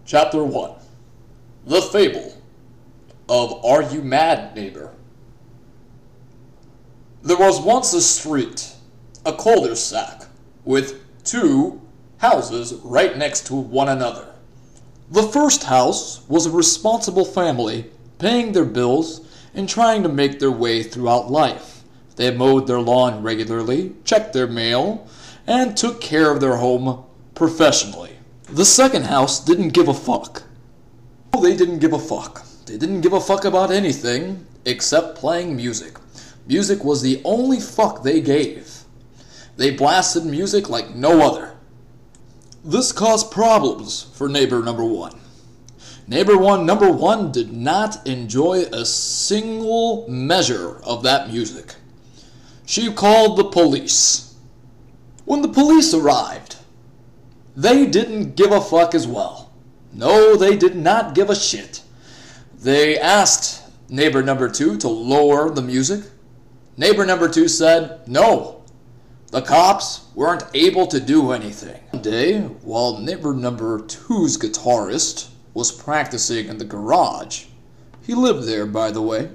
Chapter 1. The Fable of Are You Mad, Neighbor? There was once a street, a cul-de-sac, with two houses right next to one another. The first house was a responsible family, paying their bills and trying to make their way throughout life. They mowed their lawn regularly, checked their mail, and took care of their home professionally. The second house didn't give a fuck. They didn't give a fuck. They didn't give a fuck about anything except playing music. Music was the only fuck they gave. They blasted music like no other. This caused problems for neighbor number one. Number one did not enjoy a single measure of that music. She called the police. When the police arrived, they didn't give a fuck as well. No, they did not give a shit. They asked neighbor number two to lower the music. Neighbor number two said no. The cops weren't able to do anything. One day, while neighbor number two's guitarist was practicing in the garage, he lived there, by the way,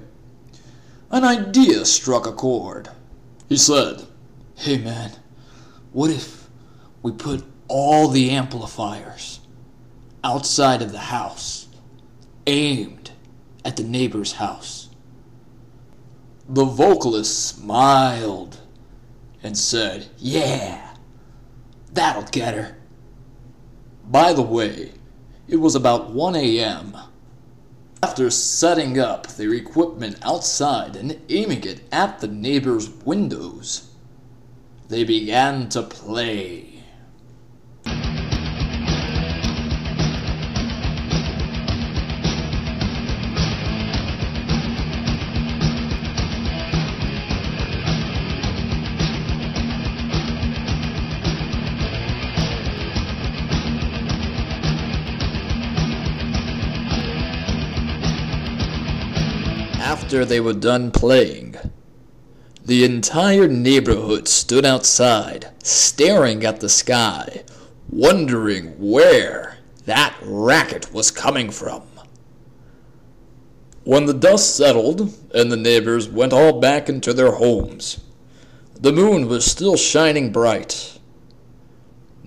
an idea struck a chord. He said, "Hey man, what if we put all the amplifiers outside of the house, aimed at the neighbor's house?" The vocalist smiled and said, "Yeah, that'll get her." By the way, it was about 1 a.m. After setting up their equipment outside and aiming it at the neighbor's windows, they began to play. After they were done playing, the entire neighborhood stood outside, staring at the sky, wondering where that racket was coming from. When the dust settled and the neighbors went all back into their homes, the moon was still shining bright.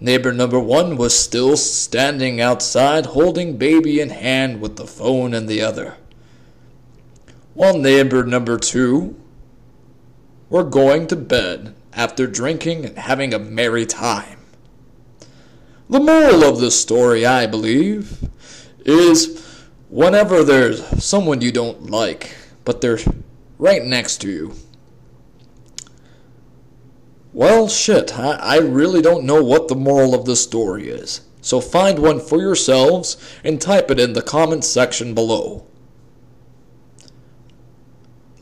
Neighbor number one was still standing outside, holding baby in hand with the phone in the other, while neighbor number two were going to bed after drinking and having a merry time. The moral of this story, I believe, is whenever there's someone you don't like, but they're right next to you, well, shit, I really don't know what the moral of this story is. So find one for yourselves and type it in the comment section below.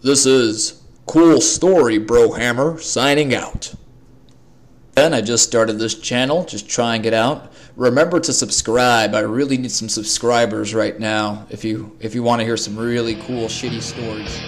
This is Cool Story Brohammer signing out. And I just started this channel, just trying it out. Remember to subscribe. I really need some subscribers right now if you want to hear some really cool shitty stories.